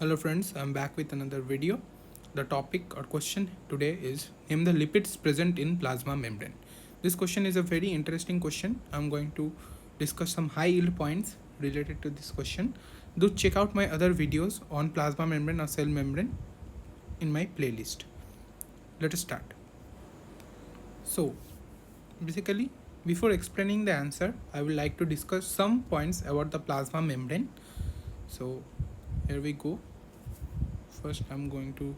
Hello friends, I'm back with another video. The topic or question today is name the lipids present in plasma membrane. This question is a very interesting question. I'm going to discuss some high yield points related to this question. Do check out my other videos on plasma membrane or cell membrane in my playlist. Let us start. So, basically, before explaining the answer, I would like to discuss some points about the plasma membrane. So, here we go. First, I'm going to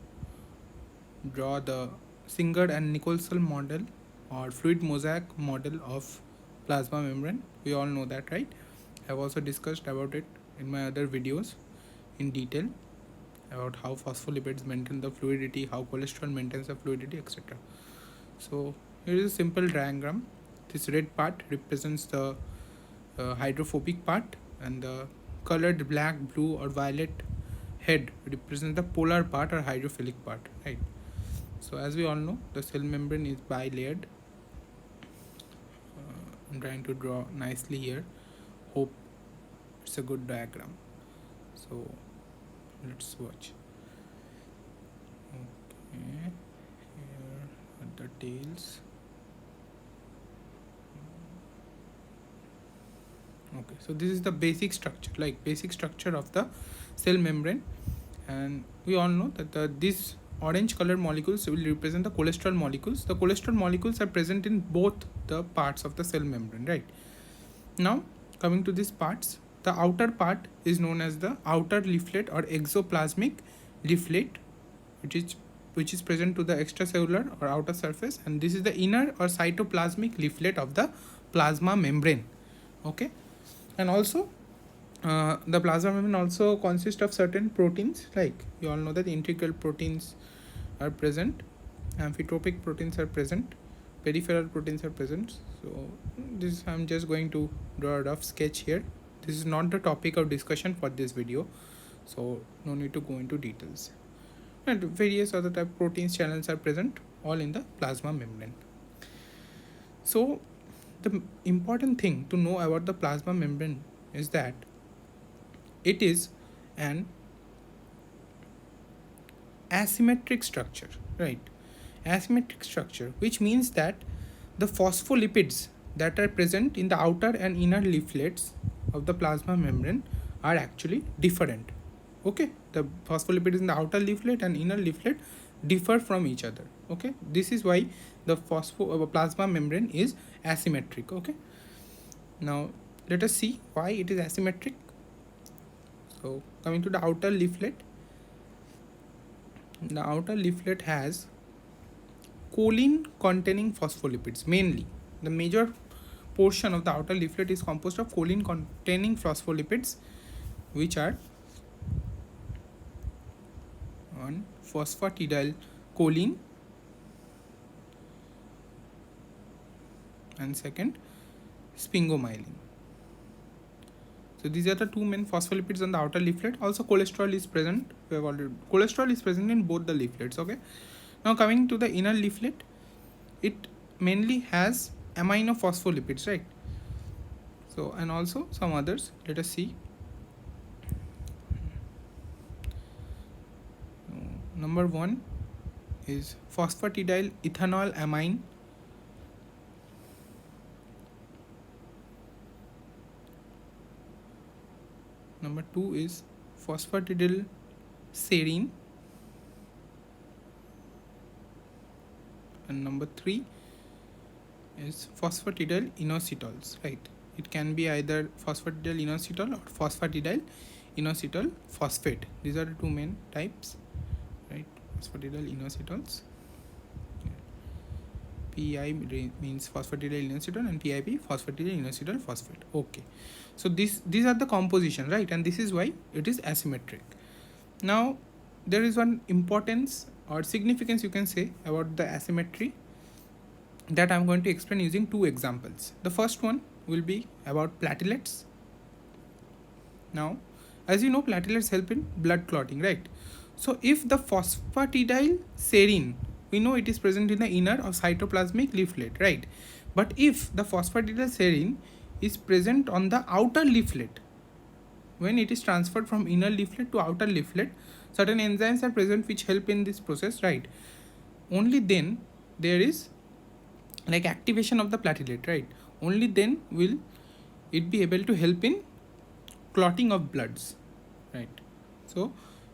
draw the Singer and Nicholson model or fluid mosaic model of plasma membrane. We all know that, right? I've also discussed about it in my other videos in detail about how phospholipids maintain the fluidity, how cholesterol maintains the fluidity, etc. So here is a simple diagram. This red part represents the hydrophobic part, and the colored black, blue, or violet head represents the polar part or hydrophilic part, right? So as we all know, the cell membrane is bilayered. I'm trying to draw nicely here. Hope it's a good diagram. So let's watch. Okay, here are the tails. Okay, so this is the basic structure of the cell membrane, and we all know that these orange colored molecules will represent the cholesterol molecules. The cholesterol molecules are present in both the parts of the cell membrane, right? Now coming to these parts, the outer part is known as the outer leaflet or exoplasmic leaflet, which is present to the extracellular or outer surface, and this is the inner or cytoplasmic leaflet of the plasma membrane. Okay, and also the plasma membrane also consists of certain proteins, like you all know that integral proteins are present, amphitropic proteins are present, peripheral proteins are present. So this I'm just going to draw a rough sketch here. This is not the topic of discussion for this video, so no need to go into details. And various other type proteins channels are present all in the plasma membrane. So the important thing to know about the plasma membrane is that it is an asymmetric structure, right? Asymmetric structure, which means that the phospholipids that are present in the outer and inner leaflets of the plasma membrane are actually different. Okay, the phospholipids in the outer leaflet and inner leaflet differ from each other. Okay, this is why the plasma membrane is asymmetric. Okay, now let us see why it is asymmetric. So coming to the outer leaflet, the outer leaflet has choline containing phospholipids. Mainly the major portion of the outer leaflet is composed of choline containing phospholipids, which are on phosphatidyl choline and second sphingomyelin. So these are the two main phospholipids on the outer leaflet. Also cholesterol is present. We have already cholesterol is present in both the leaflets. Okay, now coming to the inner leaflet, it mainly has aminophospholipids, right? So and also some others. Let us see. Number one is phosphatidyl ethanol amine. Number two is phosphatidyl serine. And number three is phosphatidyl inositols, right? It can be either phosphatidyl inositol or phosphatidyl inositol phosphate. These are the two main types, right? Phosphatidyl inositols. PI means phosphatidyl inositol and PIP phosphatidyl inositol phosphate. Okay, so these are the composition, right? And this is why it is asymmetric. Now there is one importance or significance, you can say, about the asymmetry that I'm going to explain using two examples. The first one will be about platelets. Now as you know, platelets help in blood clotting, right? So if the phosphatidyl serine, we know it is present in the inner or cytoplasmic leaflet, right? But if the phosphatidyl serine is present on the outer leaflet, when it is transferred from inner leaflet to outer leaflet, certain enzymes are present which help in this process, right? Only then there is like activation of the platelet, right? Only then will it be able to help in clotting of bloods, right? So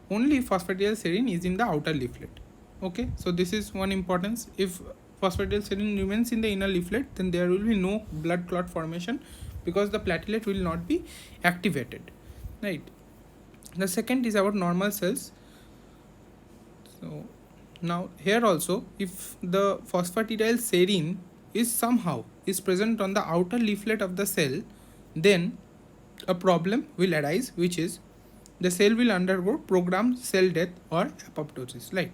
only phosphatidylserine is in the outer leaflet. Okay, so this is one importance. If phosphatidylserine remains in the inner leaflet, then there will be no blood clot formation because the platelet will not be activated, right? The second is our normal cells. So now here also, if the phosphatidylserine is somehow is present on the outer leaflet of the cell, then a problem will arise, which is the cell will undergo programmed cell death or apoptosis, right?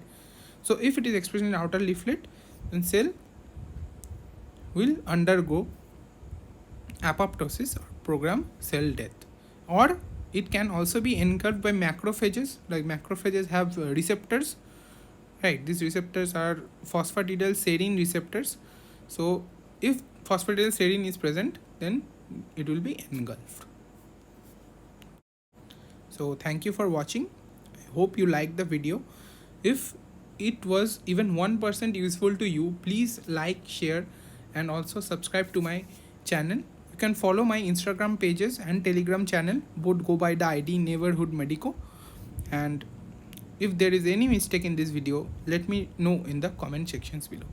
So if it is expressed in outer leaflet, then cell will undergo apoptosis or programmed cell death, or it can also be incurred by macrophages. Like macrophages have receptors, right? These receptors are phosphatidylserine receptors. So if phosphatidylserine is present, then it will be engulfed. So thank you for watching. I hope you liked the video. If it was even 1% useful to you, please like, share, and also subscribe to my channel. You can follow my Instagram pages and Telegram channel. Both go by the ID Neighborhood Medico. And if there is any mistake in this video, let me know in the comment sections below.